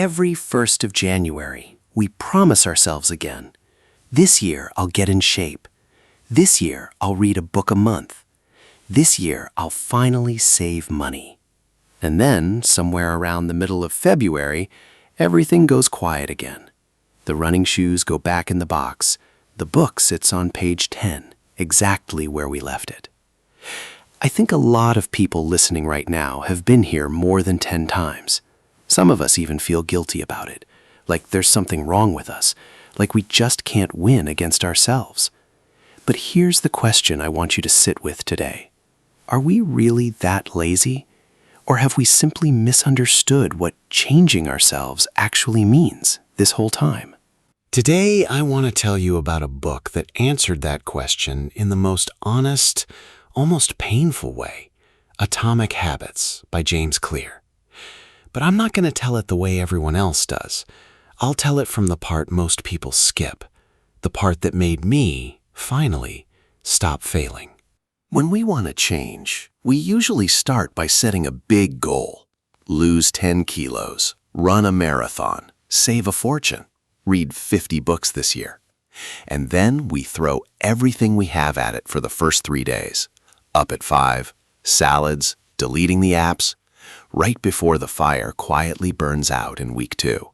Every 1st of January, we promise ourselves again, this year I'll get in shape. This year I'll read a book a month. This year I'll finally save money. And then, somewhere around the middle of February, everything goes quiet again. The running shoes go back in the box. The book sits on page 10, exactly where we left it. I think a lot of people listening right now have been here more than 10 times. Some of us even feel guilty about it, like there's something wrong with us, like we just can't win against ourselves. But here's the question I want you to sit with today. Are we really that lazy? Or have we simply misunderstood what changing ourselves actually means this whole time? Today, I want to tell you about a book that answered that question in the most honest, almost painful way, Atomic Habits by James Clear. But I'm not going to tell it the way everyone else does. I'll tell it from the part most people skip, the part that made me, finally, stop failing. When we want to change, we usually start by setting a big goal. Lose 10 kilos, run a marathon, save a fortune, read 50 books this year. And then we throw everything we have at it for the first 3 days. Up at 5, salads, deleting the apps, right before the fire quietly burns out in week 2.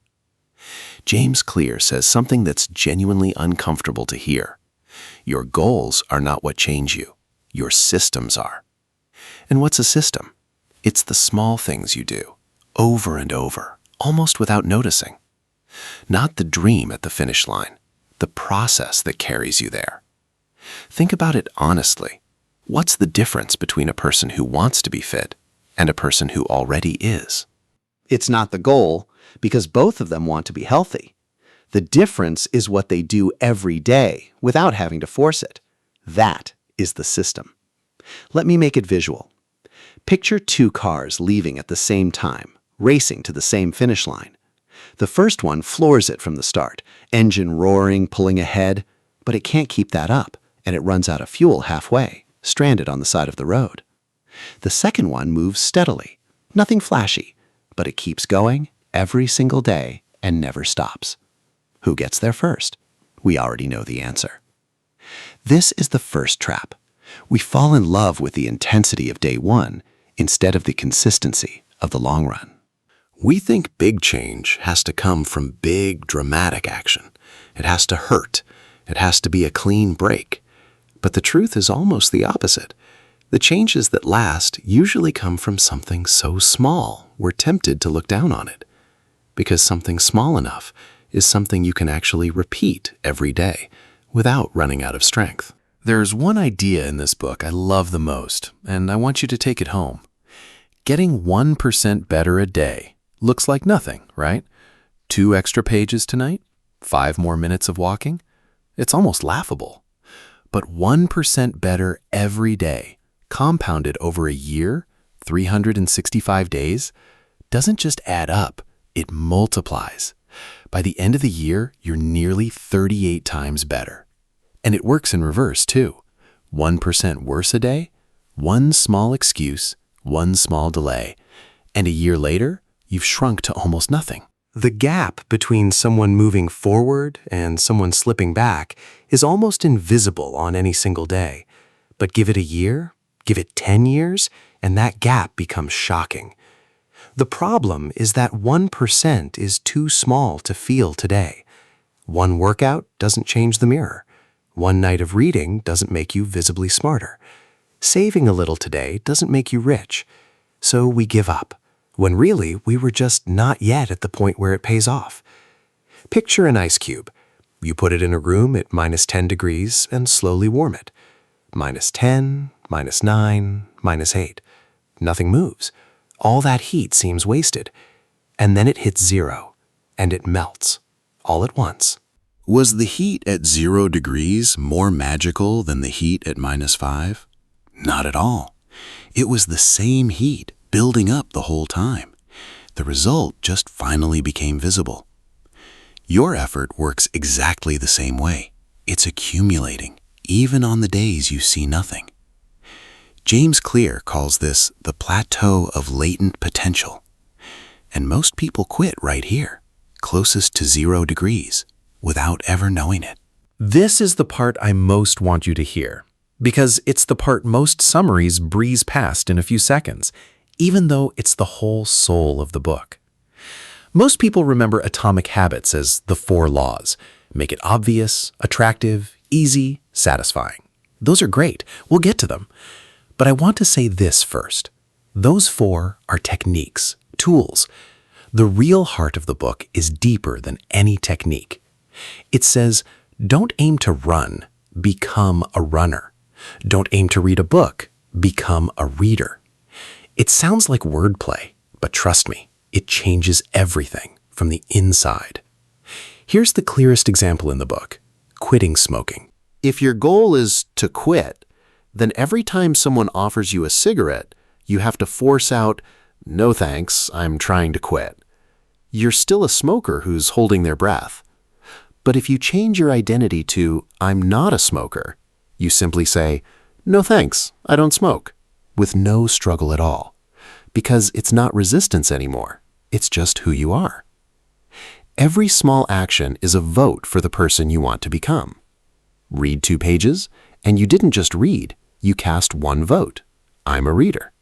James Clear says something that's genuinely uncomfortable to hear. Your goals are not what change you. Your systems are. And what's a system? It's the small things you do, over and over, almost without noticing. Not the dream at the finish line, the process that carries you there. Think about it honestly. What's the difference between a person who wants to be fit and a person who already is? It's not the goal, because both of them want to be healthy. The difference is what they do every day without having to force it. That is the system. Let me make it visual. Picture 2 cars leaving at the same time, racing to the same finish line. The first one floors it from the start, engine roaring, pulling ahead, but it can't keep that up, and it runs out of fuel halfway, stranded on the side of the road. The second one moves steadily, nothing flashy, but it keeps going every single day and never stops. Who gets there first? We already know the answer. This is the first trap. We fall in love with the intensity of day 1 instead of the consistency of the long run. We think big change has to come from big, dramatic action. It has to hurt. It has to be a clean break. But the truth is almost the opposite. The changes that last usually come from something so small we're tempted to look down on it. Because something small enough is something you can actually repeat every day without running out of strength. There's one idea in this book I love the most, and I want you to take it home. Getting 1% better a day looks like nothing, right? 2 extra pages tonight? 5 more minutes of walking? It's almost laughable. But 1% better every day, compounded over a year, 365 days, doesn't just add up, it multiplies. By the end of the year, you're nearly 38 times better. And it works in reverse, too. 1% worse a day, 1 small excuse, 1 small delay, and a year later, you've shrunk to almost nothing. The gap between someone moving forward and someone slipping back is almost invisible on any single day. But give it a year, give it 10 years, and that gap becomes shocking. The problem is that 1% is too small to feel today. 1 workout doesn't change the mirror. 1 night of reading doesn't make you visibly smarter. Saving a little today doesn't make you rich. So we give up, when really we were just not yet at the point where it pays off. Picture an ice cube. You put it in a room at -10 degrees and slowly warm it. -10, -9, -8. Nothing moves. All that heat seems wasted. And then it hits 0, and it melts, all at once. Was the heat at 0 degrees more magical than the heat at -5? Not at all. It was the same heat building up the whole time. The result just finally became visible. Your effort works exactly the same way. It's accumulating, even on the days you see nothing. James Clear calls this the plateau of latent potential. And most people quit right here, closest to 0 degrees, without ever knowing it. This is the part I most want you to hear, because it's the part most summaries breeze past in a few seconds, even though it's the whole soul of the book. Most people remember atomic habits as the 4 laws. Make it obvious, attractive, easy, satisfying. Those are great. We'll get to them. But I want to say this first. Those 4 are techniques, tools. The real heart of the book is deeper than any technique. It says, don't aim to run, become a runner. Don't aim to read a book, become a reader. It sounds like wordplay, but trust me, it changes everything from the inside. Here's the clearest example in the book, quitting smoking. If your goal is to quit, then every time someone offers you a cigarette, you have to force out, "No thanks, I'm trying to quit." You're still a smoker who's holding their breath. But if you change your identity to, "I'm not a smoker," you simply say, "No thanks, I don't smoke," with no struggle at all. Because it's not resistance anymore, it's just who you are. Every small action is a vote for the person you want to become. Read 2 pages, and you didn't just read, you cast 1 vote. I'm a reader.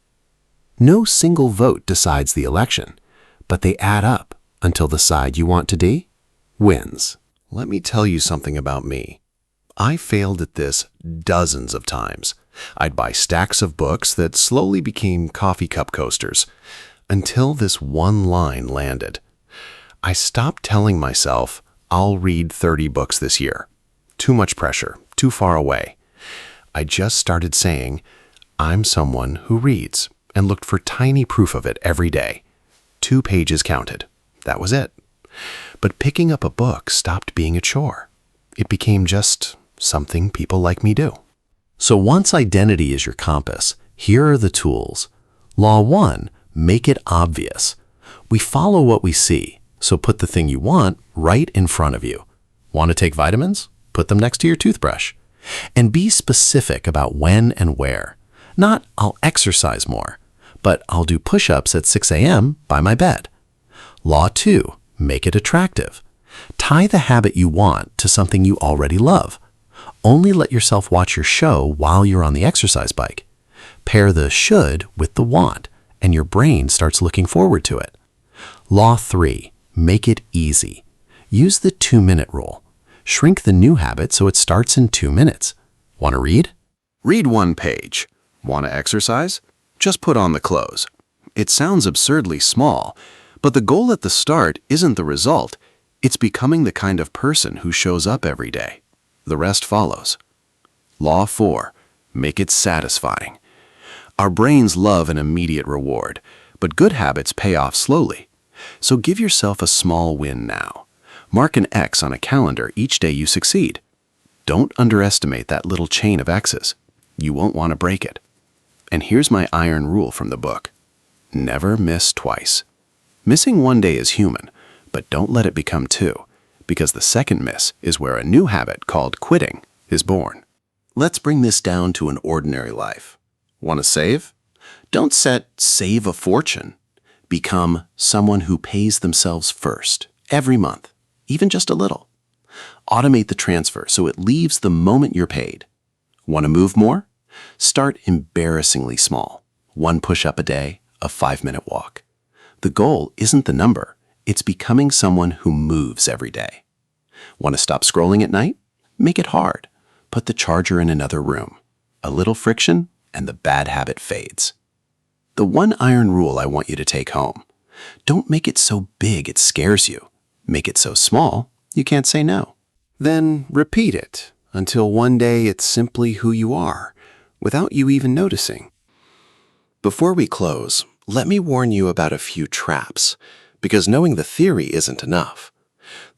No single vote decides the election, but they add up until the side you want to be wins. Let me tell you something about me. I failed at this dozens of times. I'd buy stacks of books that slowly became coffee cup coasters, until this one line landed. I stopped telling myself, I'll read 30 books this year. Too much pressure, too far away. I just started saying, I'm someone who reads, and looked for tiny proof of it every day. 2 pages counted. That was it. But picking up a book stopped being a chore. It became just something people like me do. So once identity is your compass, here are the tools. Law 1, make it obvious. We follow what we see, so put the thing you want right in front of you. Want to take vitamins? Put them next to your toothbrush. And be specific about when and where. Not, I'll exercise more, but I'll do push-ups at 6 a.m. by my bed. Law 2, make it attractive. Tie the habit you want to something you already love. Only let yourself watch your show while you're on the exercise bike. Pair the should with the want, and your brain starts looking forward to it. Law 3, make it easy. Use the 2-minute rule. Shrink the new habit so it starts in 2 minutes. Want to read? Read 1 page. Want to exercise? Just put on the clothes. It sounds absurdly small, but the goal at the start isn't the result. It's becoming the kind of person who shows up every day. The rest follows. Law 4, make it satisfying. Our brains love an immediate reward, but good habits pay off slowly. So give yourself a small win now. Mark an X on a calendar each day you succeed. Don't underestimate that little chain of X's. You won't want to break it. And here's my iron rule from the book. Never miss twice. Missing 1 day is human, but don't let it become 2, because the second miss is where a new habit called quitting is born. Let's bring this down to an ordinary life. Want to save? Don't set save a fortune. Become someone who pays themselves first, every month, even just a little. Automate the transfer so it leaves the moment you're paid. Want to move more? Start embarrassingly small. 1 push-up a day, a 5-minute walk. The goal isn't the number. It's becoming someone who moves every day. Want to stop scrolling at night? Make it hard. Put the charger in another room. A little friction, and the bad habit fades. The one iron rule I want you to take home. Don't make it so big it scares you. Make it so small you can't say no. Then repeat it until one day it's simply who you are, without you even noticing. Before we close, let me warn you about a few traps, because knowing the theory isn't enough.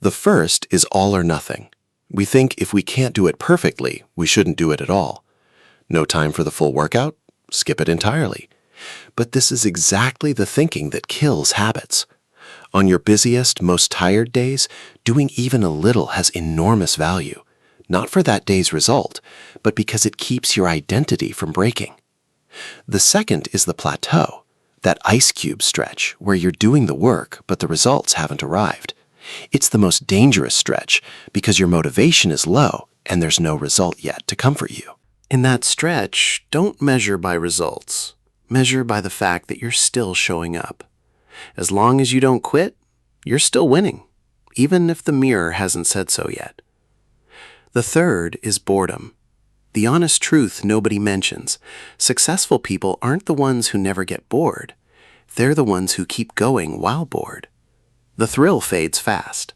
The first is all or nothing. We think if we can't do it perfectly, we shouldn't do it at all. No time for the full workout? Skip it entirely. But this is exactly the thinking that kills habits. On your busiest, most tired days, doing even a little has enormous value, not for that day's result, but because it keeps your identity from breaking. The second is the plateau. that ice cube stretch where you're doing the work but the results haven't arrived. It's the most dangerous stretch because your motivation is low and there's no result yet to comfort you. In that stretch, don't measure by results. Measure by the fact that you're still showing up. As long as you don't quit, you're still winning, even if the mirror hasn't said so yet. The third is boredom. The honest truth nobody mentions. Successful people aren't the ones who never get bored. They're the ones who keep going while bored. The thrill fades fast.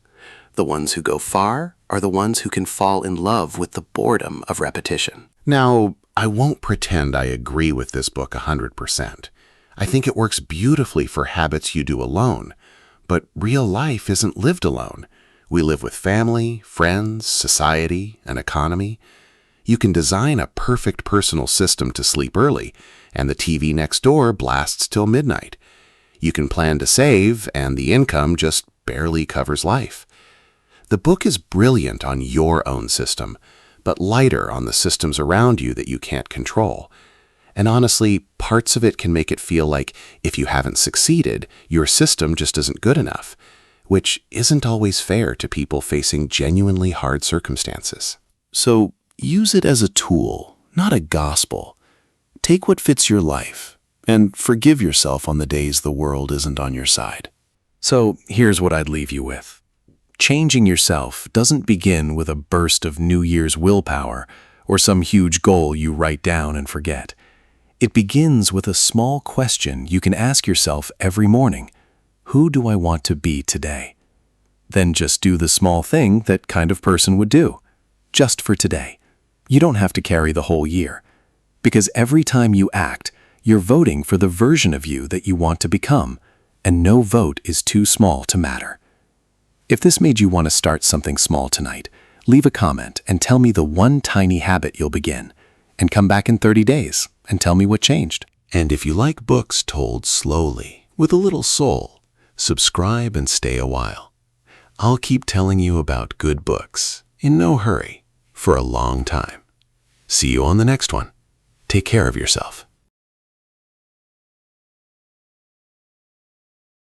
The ones who go far are the ones who can fall in love with the boredom of repetition. Now, I won't pretend I agree with this book 100%. I think it works beautifully for habits you do alone, but real life isn't lived alone. We live with family, friends, society, an economy. You can design a perfect personal system to sleep early, and the TV next door blasts till midnight. You can plan to save, and the income just barely covers life. The book is brilliant on your own system, but lighter on the systems around you that you can't control. And honestly, parts of it can make it feel like if you haven't succeeded, your system just isn't good enough, which isn't always fair to people facing genuinely hard circumstances. So use it as a tool, not a gospel. Take what fits your life and forgive yourself on the days the world isn't on your side. So here's what I'd leave you with. Changing yourself doesn't begin with a burst of New Year's willpower or some huge goal you write down and forget. It begins with a small question you can ask yourself every morning. Who do I want to be today? Then just do the small thing that kind of person would do, just for today. You don't have to carry the whole year, because every time you act, you're voting for the version of you that you want to become, and no vote is too small to matter. If this made you want to start something small tonight, leave a comment and tell me the one tiny habit you'll begin, and come back in 30 days and tell me what changed. And if you like books told slowly, with a little soul, subscribe and stay a while. I'll keep telling you about good books, in no hurry, for a long time. See you on the next one. Take care of yourself.